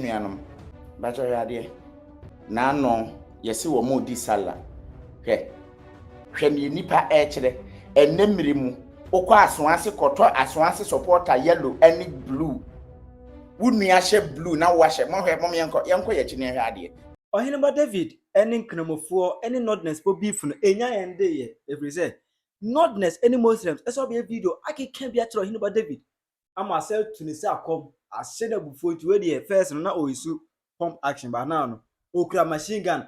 nuanom bacho yade na no yesi wo mo di sala hwe ni nipa kire enemiri mu okọ asoase koto asoase supporter yellow any blue wunua hye blue na wo hye mo hwe mo yenko ye chine hwe ade Oheneba David eni nkramofo eni nordness po beef no enya yende ye every say nordness eni Muslims eso be video akeka bia kire Oheneba David ama sel tunisi akom ahye na bufo ti we de first no na oisu pump action ba na no okura machine gun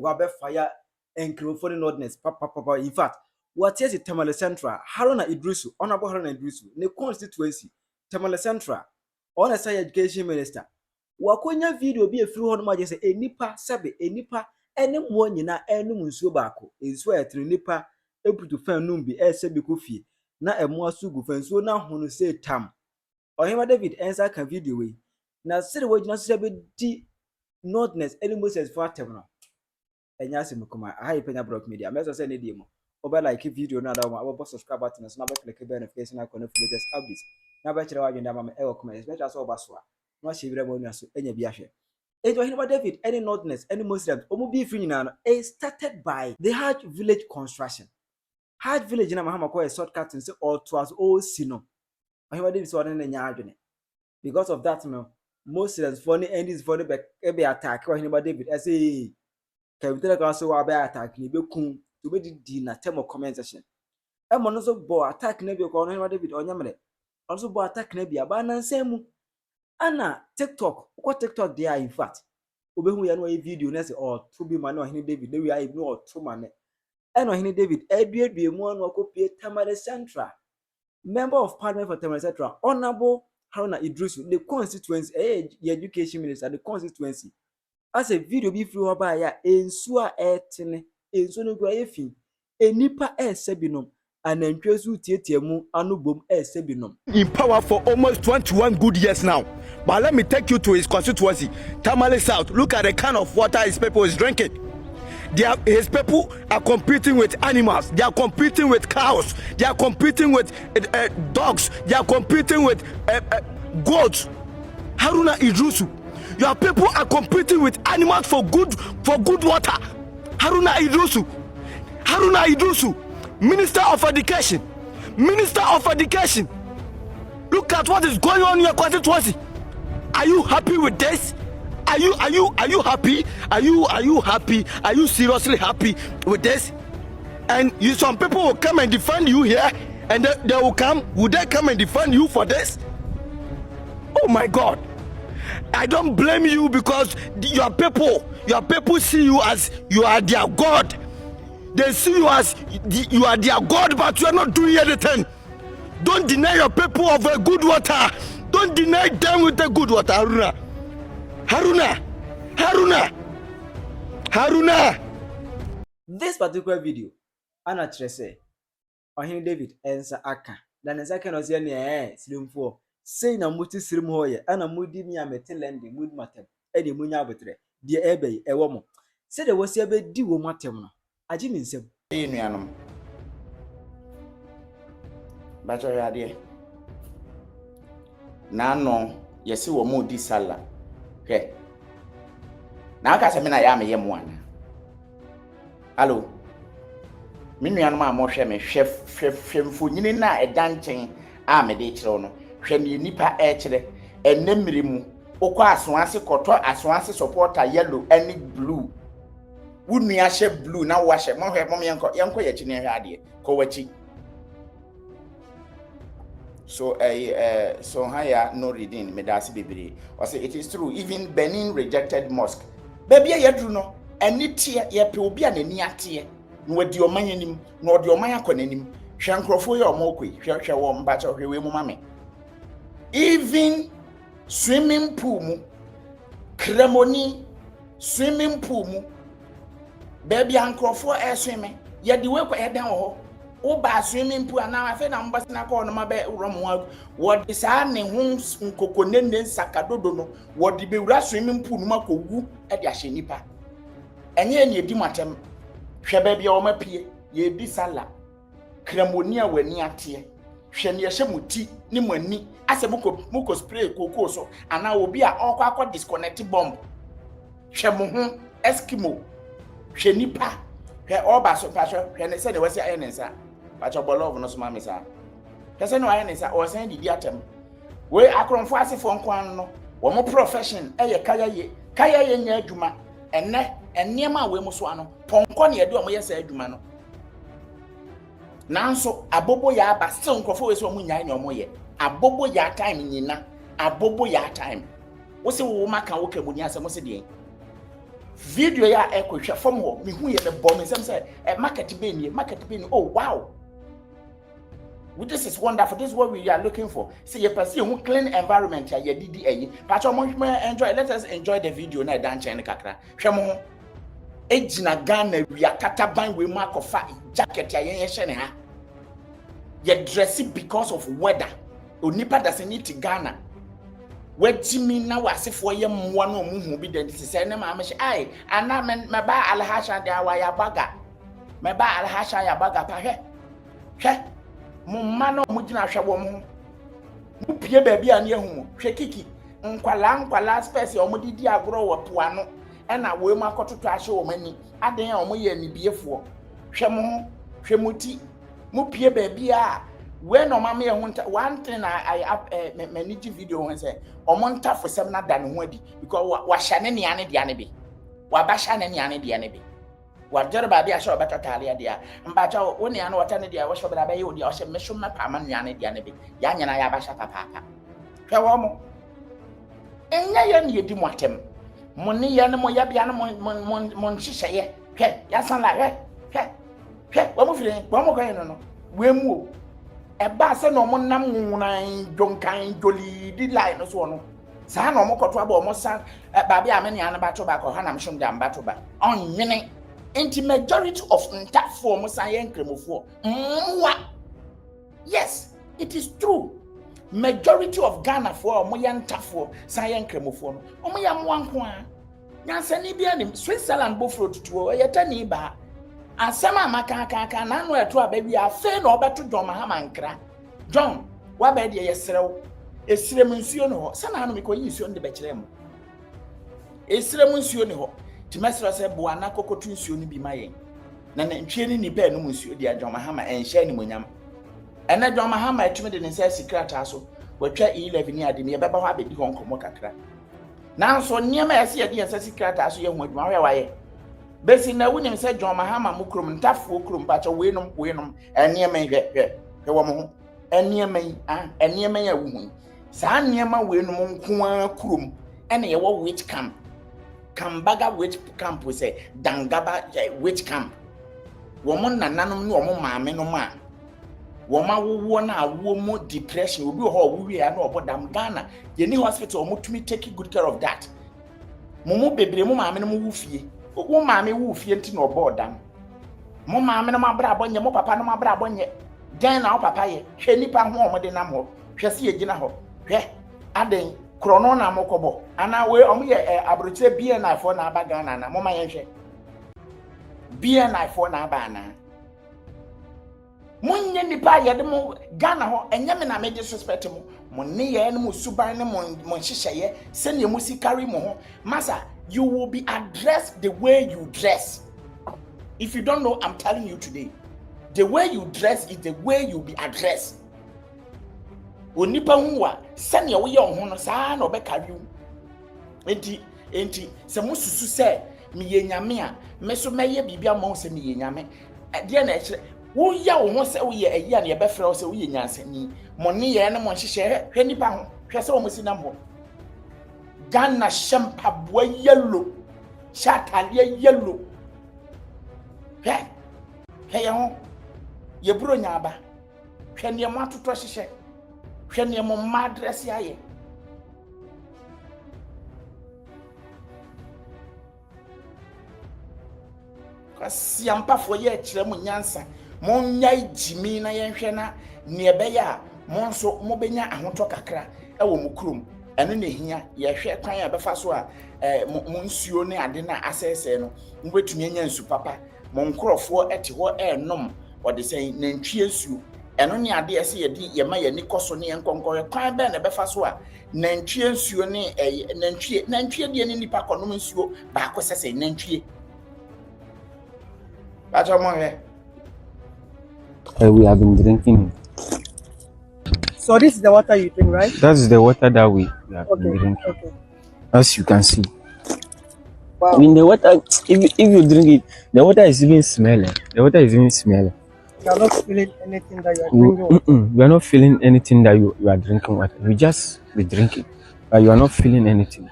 wa be fire nkramofo eni nordness papa in fact what is Tamale Central Haruna Idrisu honorable Haruna Idrisu ne constituency Tamale Central on a say education minister wakonya video bi efiri ho no ma je se enipa sebe enipa ene mo nyina enum nsuo baako ensuo etre nipa eputu fan num bi sebe kofie na emo asugu fan nsuo na hono se tam Oheneba David ensa ka video we na sire wagina so be di nordness ene Moses for atem no enya se mukuma hi penya block media meso se ne die mo oba like video na da mo subscribe button so na be click notification icon for latest updates na be kire wagenda ma e comment especially so oba so no shebire mo nua so enya bi ahwe ejo Oheneba David any nordness any Muslims omo bi free nyina no is started by the Hajj village construction. Hajj village na mahama ko a shortcut say all towards all sino Oheneba David so na nya adwene because of that no Muslims for any endis for the be attack Oheneba David say kawitele ka so wa be attack ni be kun to be di na term of comment section e mo no so bo attack na bi ko Oheneba David onyamre also bo attack na bi aba na nsemu ana TikTok ko TikTok there in fact obehu ya no video na say to be man Oheneba David we are no to man and Oheneba David eduedue mu anu akopie Tamale Central member of parliament for Tamale Central honorable Haruna Idrisu the constituency education minister the constituency as a video bi free oba ya ensu a etene ensu no gura efi enipa esebinom anantwesu tietiemu anubom esebinom in power for almost 21 good years now. But let me take you to his constituency, Tamale South. Look at the kind of water his people is drinking. His people are competing with animals. They are competing with cows. They are competing with dogs. They are competing with goats. Haruna Idrisu, your people are competing with animals for good water. Haruna Idrisu, Minister of Education. Look at what is going on in your constituency. Are you happy with this? Are you happy? Are you happy? Are you seriously happy with this? And some people will come and defend you here, and they will come. Would they come and defend you for this? Oh my God! I don't blame you because your people see you as you are their God. They see you as you are their God, but you are not doing anything. Don't deny your people of a good water. Don't deny them with the good water, Haruna. This particular video, ana trese Oheneba David ensa aka. Dan ensa aka no se ne sirimfo. Sei na muti sirim ho ye. Ana mudi mi amete lending mud matem. E de munya abotre. De ebe ewo mo. Se de wosi ebe di wo matem no. Aji mi nsem. nuanom bacho yade na no yesi wo mo di sala na aka se me na ya me ye mo ana hallo me nuanom a mo hwe me hwe mfonyini na edanchen a me de kire no hwe ne nipa kire enemiri mu okọ asoase koto asoase supporter yellow any blue wunua hye blue na wo hye mo hwe mo yenko ye chine hwe ade ko wachi so so haya no reading medasi bibiri o say it is true even Benin rejected mosque baby ya dru no eni tie ye pe obi anani ate no wadi oman anim no odi oman akonanim hwe nkrofo ye omokoi hwe wo mbacha hwe we mu mame even swimming pool mu kremoni swimming pool mu baby ankrofo swim ye di we kwa eden ho Oba swimming pool na afa na mbasi na ko no mabe romo wodi sa ne hu nkokonenne sakadodo no wodi be wura swimming pool no makogu e de ahye nipa enye ne edi matem hwe ba bia o mapie ye di sala kremoni a wani ate hwe ne ye hye muti ni mani ase muko spray koko so ana obi a okwa disconnect bomb hwe mo ho eskimo hwe nipa hwe oba so pasho hwe ne se de wase aye ne nsa pacho bolo no so ma me sa hwe se no aye ne nsa o sen didi atem we akronfo asefo nkwan no wo mo profession eye kaya ye nya adwuma enema we mo so ano ponko ne ye de o mo ye sa adwuma no nanso abobo ya aba still nkrofo we so mo nya ne o mo ye abobo ya time nyina abobo ya time wo se wo maka wo kamuni asem wo se de video ya ekohwe fom ho me hu ye me bo me sem say market be ni oh wow this is wonderful. This is what we are looking for. See you pursue a clean environment ya didi pacho mo enjoy. Let us enjoy the video na dan chen kakra hwe mo ejina Ghana wi akata ban we mark of jacket ya yen hye ne ha ye dress because of weather onipa doesn't need to Ghana wetimi na wasefo ye mmoa no muhu bi den se ne ma amhye ai ana me ba alhasha de awa ya baga me ba alhasha ya baga pa hwe mumma no mugina hwe wo mo mu pie ba bia na ehu hwe kiki nkwala space o mo didi agoro wo poa no ena wo mu akototo ahye wo mani aden a o mo ye nibiefo hwe mo hwe muti mu pie ba bia we no mama ye hu one thing I manage video when say omonta for sem na da ne ho adi because wa hya ne ne de ane bi wa ba hya ne ne de ane bi wa jere ba dia sho betatale dia mba cha wo ne ane wata ne dia wo sho ba ye odi o hye mesho mapa ma ne ane de ane bi ya nyana ya ba hya papa hwe wo mo enya ye ne yedi mo atem mo ne ye ne mo ya bia ne mo nhihye ye hwe ya san la hwe wo mo fire wo mo kan no we mu eba se no mo nam nwunan jonkan joli di line so no sa na mo koto aba mo san ba bia me ne ane ba to ba ko ha na mshom da mba to ba onwene enti majority of ntafo mo san ye nkremofo yes it is true majority of Ghana for mo ye ntafo san ye nkremofo no mo ya mo anko a nyansa ni bia ni Switzerland bofro tutuo ye tani ba asema makaka na no eto ababi afa na obeto John Mahama nkra John wa ba de yeserew esirem nsuo ne ho sana no meko yi nsuo de be kire mo esirem nsuo ne ho timesra se bo ana kokotu nsuo ne bi mayen na ntwie ne ni ba no nsuo de John Mahama enhye ni monyam ena John Mahama etumi de ne se secret aso watwa 11 ni ade ne ye beba ho abedi ho nkomo kakra na nso niam ese ye de se secret aso ye hu adwuma wa waye besi na wunyem se John Mahama mukrum ntafo krum pacha weinom eniema hwe wo mo ho eniema ya wuhu sa eniema weinom nkoa krum ene ye wo witch camp Kambaga witch camp we say Dangaba witch camp wo mo nananom ne wo mo maame no ma wo ma wo na awo mo depression obi ho wo wi ya na obodam Ghana ye ni hospital mo tumi take good care of that mo bebre mo maame no mo wu fie wo maame wu fie nti no bodan mo maame no mabra abonye mo papa no mabra abonye den na wo papa ye hwe nipa ho o mo de nam ho hwe se ye gina ho hwe aden krono na mokobo ana we o mo ye abroche BNI for na aba Ghana na mo ma ye hwe BNI for na aba na munye nipa ye de mo Ghana ho enye me na me disrespect mo ne ye ne mo suban ne mo hyehyeye se ne mo sikari mo ho masa you will be addressed the way you dress. If you don't know, I'm telling you today. The way you dress is the way you'll be addressed. Onipa huwa, send your way on sa no be carry you. Enti, se mususu se mi ye nyame a, me so meye bibia mo se mi ye nyame. De na ekire, wo ya wo ho se wo ye eyi a na ye be frɛ wo se wo ye nyansani. Mo ne ye ne mo nhyehyɛ hwɛ nipa ho, hwɛ se wo mo si nam ho. Ghana shampa boy yellow shatalia yellow he ho ye buro nyaaba hwe ne mo atoto hyehye hwe ne mo madress yaye kwasi ampa fo ye kire mo nyansa mo nyai jimi na ye hwe na ne be ya mo nso mo benya ahoto kakra e wo mo krom eno ne hia ye hwe kwan ya befa so a mo nsuo ne ade na asese no mo betumi anya nsu papa mo nkrofo ete ho enom ode sen nantwie nsuo eno ne ade ese ye di ye ma ye ni koso ne enkonko kwan be na befa so a nantwie nsuo ne nantwie de ne nipa konom nsuo ba ko sese nantwie ba jo mo he We have been drinking. So this is the water you drink, right? That is the water that we have been Okay. drinking. Okay. As you can see. Wow. I mean, the water, if you drink it, the water is even smelling. The water is even smelling. You are not feeling anything that you are drinking. We are not feeling anything that you are drinking water. We just be drinking, but you are not feeling anything.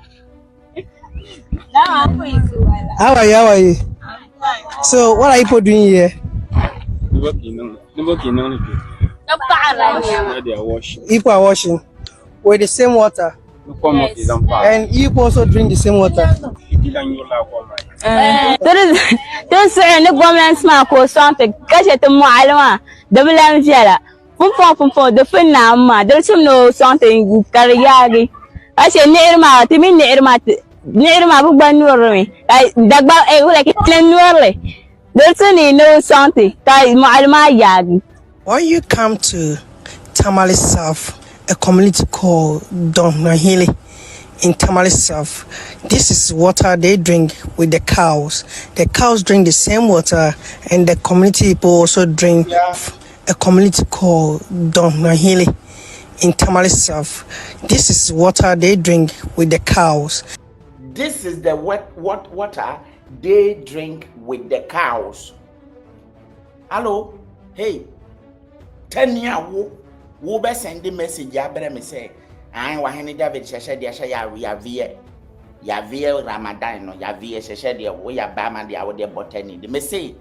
How are you? How are you? So what are you doing here? People are washing with the same water. Yes. And you also drink the same water. This is government smart or something. Catch it tomorrow. Double Angela. Pump, the fin now, there's no something carrying. I say near my team near my banner. I dug like a plain. There's no something. My yard. When you come to Tamale South, a community called Donahili in Tamale South, this is water they drink with the cows. The cows drink the same water, and the community people also drink a community called Donahili in Tamale South. This is water they drink with the cows. This is the water they drink with the cows. Hello, hey, 10 year wo be send the message ya bere me say an wa hene David sheshe de ya vie Ramadan no ya vie sheshe de wo ya ba ma de a wo de botany de me say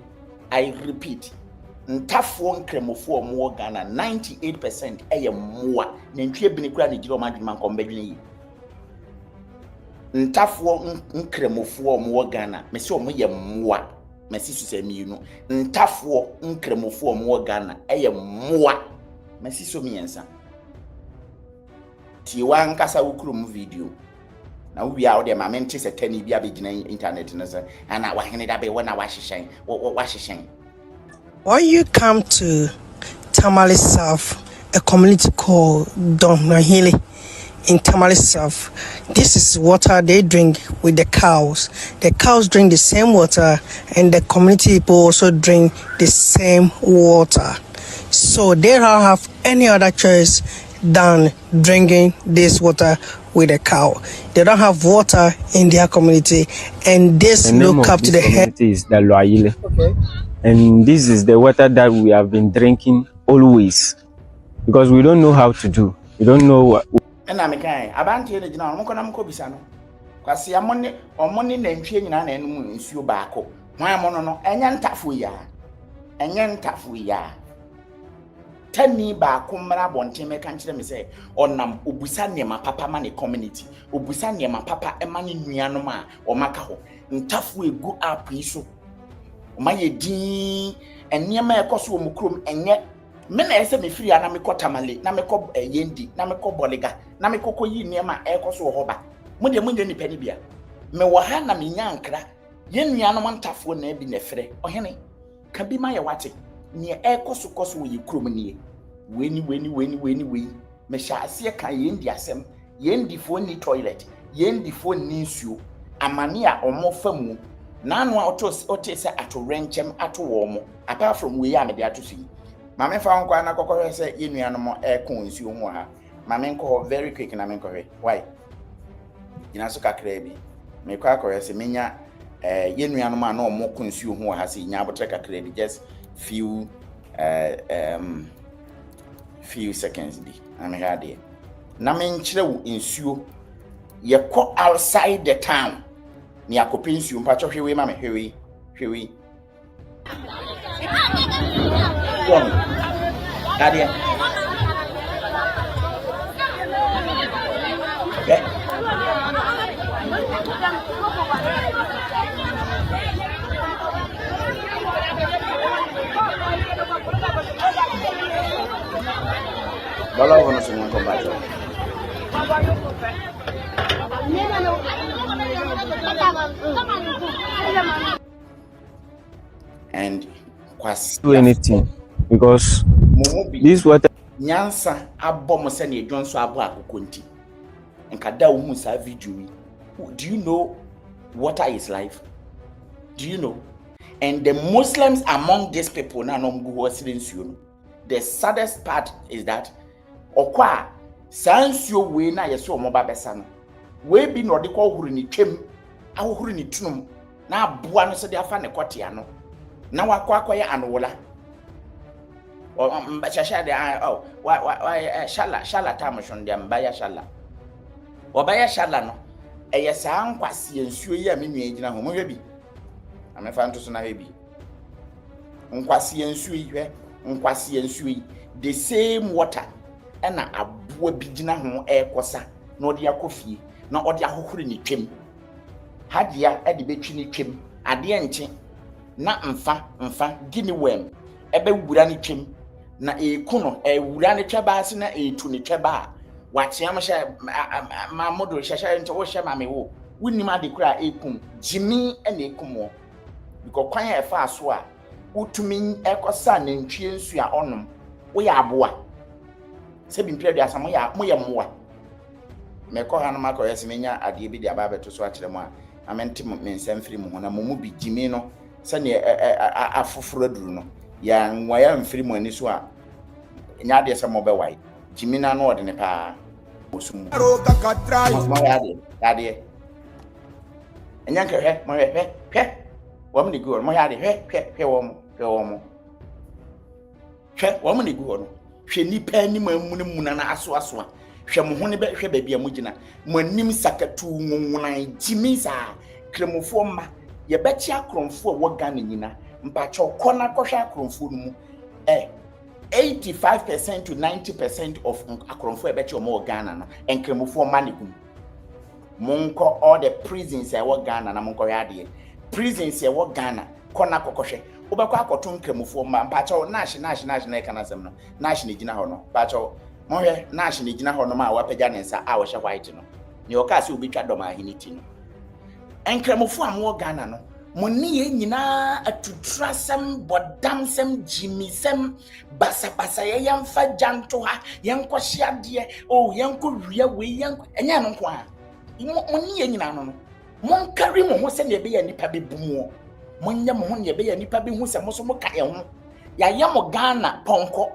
I repeat ntafo nkremofo mo Ghana 98% eye moa na ntwe bini kura ne giro madwuma nkombedwene yi ntafo nkremofo mo Ghana me say o mo ye moa mesi so mienu ntafo nkremofo mo Ghana eye moa mesi so miensa ti wa nkasa wukrum video na wo bia wo de ma mente se tani bia begina internet no se ana wa hene da be wona wa hyehyɛn. When you come to Tamale South, a community called Donahili in Tamale South, this is water they drink with the cows. The cows drink the same water, and the community people also drink the same water. So they don't have any other choice than drinking this water with a cow. They don't have water in their community, and this look up to the head. Is the Loaile. Okay. And this is the water that we have been drinking always, because we don't know how to do. We don't know what. Na me kan abantie ne gina mo kona mko bisa no kwase amone omone na ntwe nyina na enum nsuo baako hwan mo no enya ntafo ya tani baako mra bonte me kan kire me say onam obusa nema papa ma ne community obusa nema papa ema ne nuanom a o maka ho ntafo egu app yi so o ma ye din enema ekoso o mukrom enye me na ese me firi ana me kotamale na me ko yendi na me ko boliga na me kokko yi niema ekoso ho ba mo de munye ni pani bia me wo ha na me nyankra ye nuanom ntafo na bi na frɛ ohene ka bi ma ye wate ne ekoso koso wo yikrom nie weni me sha ase ka yendi asem yendi fo ni toilet yendi fo ni nsuo amane a omo famu na anu a otese ato renchem ato wo mo apart from we ya me de ato si mame fa nkwa na kokoro se yenuanom ekon nsuo ho ha mame nko very quick na me nkɔhwe why ina so kakra bi me kwa akɔhwe se menya yenuanom a na omo kon nsuo ho ha se nya abotre kakra bi just few seconds bi ame ha de na me nkyere wo nsuo ye kɔ outside the town ni akɔpɛ nsuo mpa chɔ hwewe ma me hwewe One. Nadia. Okay. Bala wana sunyan ko ba? And do anything. because Momobi this water. nyansa abɔ mo sɛ ne edwon so abɔ akoko nti nka da wo mu sa video yi. Do you know water is life? Do you know? And the Muslims among these people na no go nsuo no, the saddest part is that okwa saa nsuo we na yɛsɛ ɔmo ba bɛsa no we bi no de kɔ huru ni twem ahohuru ni tunum na aboa no so de afa ne kɔtea no na wakɔ akɔyɛ anowola mbachasha de shala tamshon de mbaya shala obaya shala no eye saa nkwase nsuo yi a me nua gina ho mo hwe bi amefa nto so na hwe bi nkwase nsuo yi hwe nkwase nsuo yi the same water na aboa bi gina ho ekosa na odi akofie na odi ahohoro ni twem hadia e de betwi ni twem ade enche na mfa gini wem ebe wura ni twem na eku no wura ne twaba ase na etu ne twaba watia ma hye ma modo hye nche wo hye ma me wo wunnim ade kura ekum jimi na ekum wo because kwan e fa so a utumi ekosa na ntwie nsu a onom wo ya aboa se bi mpre dia samo ya mo ye moa me ko ha no makọ yesi menya ade bi dia ba beto so a kire mo a amenti me nsem firi mu na mo bi jimi no se ne afoforo duru no ya nwaya mfiri mu ani so a nya de se mo be wai jimina no ode ne pa osum mo ya de enya nke he mo he wo mo ni gu mo ya de he wo mo wo mo ni gu no hwe nipa ni mamu na aso a hwe mo ho ne be hwe ba bia mo gina mo anim sakatu nwunan jimisa kremofo ma ye be chi akromfo a wo Ghana nyina mpacho kona kohwa akromfo no mu 85% to 90% of akromfo ebe chi omo Ghana no enkremofo ma ne gum monko all the prisons e wo Ghana na monko ya de prisons e wo Ghana kona kokohwe obekwa akoto nkremofo ma mpacho national ekanasem no national gina ho no mpacho mohwe national gina ho no ma wapagya ne nsa a wo hye white no ne oka se obi twa dom ahiniti no enkremofo am wo Ghana no moni ye nyina atutrasem bodamsem jimisem basabasa ye yamfa janto ha yenko hyiade yenko wia we yenko enya no nko a moni ye nyina no mon kari mo ho se ne be ya nipa bebumo monnya mo ho ne be ya nipa be hu se mo so mo ka ye ho ya ye mo Ghana ponko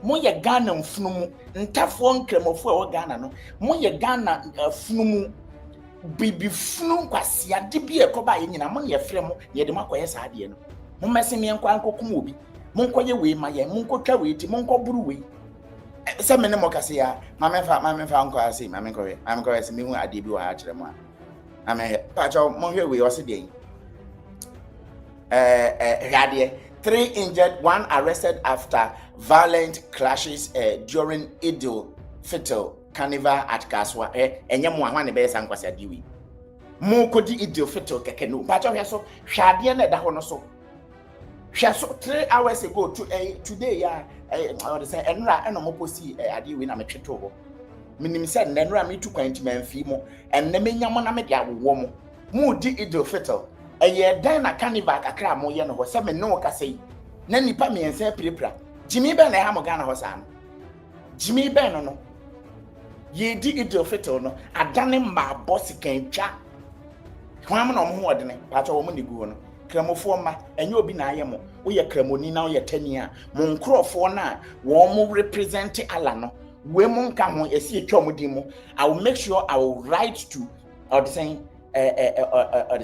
mo ye Ghana mfunumu ntafo nkremofo e wo Ghana no mo ye Ghana funumu bibi funu kwase ade bi ekoba ye nyina mo ne yefre mo ye de makoye saade no mo mese me enko ankokum obi mo nkoye we ma ye mo nkotwa we ti mo nkoburu we se me ne mo kase ya mamenfa anko ase mamenko se me hu ade bi wa ha kire mo a amen pa cho mo hwe we o se de rade 3 injured, 1 arrested after violent clashes during Idil Fitr Carnival at Kaswa. Enye mo ahwa ne be san kwasa diwi. Mo kodi Idil Fitr keke no. Ba cho hwe so hwade na da ho no so. Hwe so 3 hours ago to today ya I would say enra eno mo posi adiwi na me tweto ho. Minim se enra me tu kwanti manfi mo enne menya mo na me dia wo mo. Mo di Idil Fitr eye dan na Carnival kakra mo ye no ho se me no ka sei na nipa me ense prepra Jimmy Ben na ha mo Ghana ho sa no Jimmy Ben no ye di Idil Fitr no adane ma boss kantwa hwam na mo ho ode ne pa cho mo ne gu no kramofo ma enye obi na aye mo wo ye kramoni na wo ye tani a mo nkrofo na wo mo represent ala no we mo nka ho esi etwa mo di mo I will make sure I will write to or the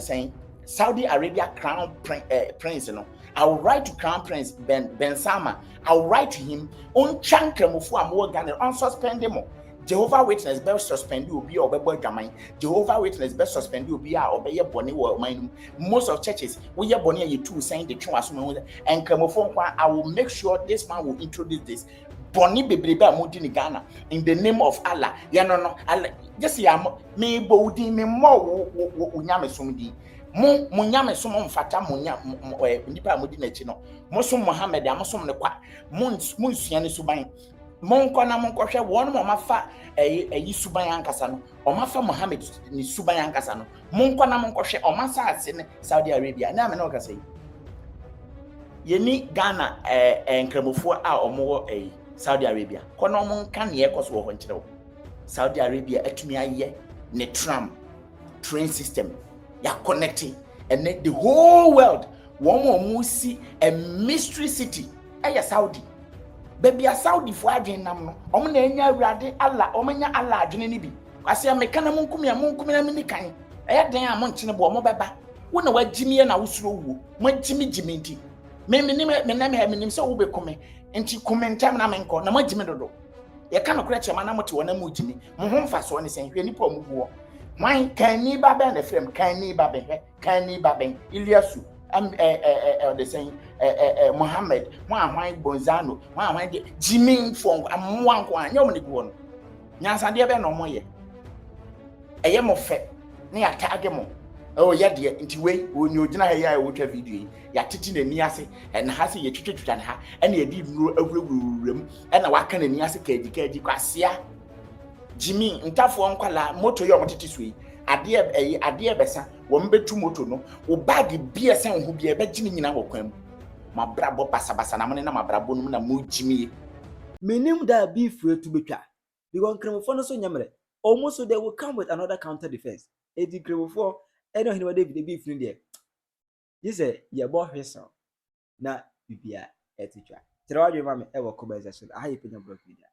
saying Saudi Arabia Crown Prince, you know. I will write to Crown Prince Ben Salman. I will write to him on Chankramufu and Morgan on suspend him. Jehovah Witness best suspend you be or be Jamai. Jehovah Witness best suspend you be or be bonny or mine. Most of churches we are bonny you two saying the true and Kramufu. I will make sure this man will introduce this. Bonny Bibliba Mudini Ghana in the name of Allah. Ya no. Just me bodi me more unyame sumdi. Mo nyame so mo mfata mo nipa mo di na chi no mo so Muhammad amosom ne kwa mo nsua ne suban mo nko na mo nkɔhwɛ won mo mafa ayi suban ankasa no o mafa Muhammad ni suban ankasa no mo nko na mo nkɔhwɛ o masa ase ne Saudi Arabia na me na okasa yi yeni Ghana nkramofo a omo Saudi Arabia kono omo nka ne ekoso wo nkyere wo Saudi Arabia atumi aye ne train system ya connecting and the whole world one see a mystery city Saudi baby a Saudi fo adwen nam no omo na enya awurade Allah omo nya Allah adwen ni bi kwase ameka na munkum na mini kan den a mo nkyene bo omo beba wo na wagimie na wosuro wuo mo gimi nti me so wo be kome nti commentam na menko na magimi dodo ye ka no kura chema na mote wona mu gimi mo ho mfa so ne sen hwe nipa mu buo man kan ni ba ben the frame kan ni ba ben Iliasu the saying Muhammad Muhammad Bonzano Muhammad Jimmy Fong amwan ko anya mo ne guo no nyansa de be no mo ye eye mo fe na ya tag mo ya de nti we oni ogina ha ya wo twa video yi ya titi na ni ase na ha se ye twetwetwa na ha na ye di nuro awurawuram na waka na ni ase kaji kwasia Jimmy ntafo nkwala moto yo motete suyi ade besa wo mbetu moto no wo bag bia sen ho bia be gimi nyina wo kwam mabrabo basabasa na mone na mabrabo no na mo Jimmy menim da beef etu betwa because kremofo no so nyamre almost so they will come with another counter defense edi kremofo eno hinwa David beef ni de you say ye bo hweso na bibia etitwa tirawadwe mame e wo ko bezation aha yepenya block media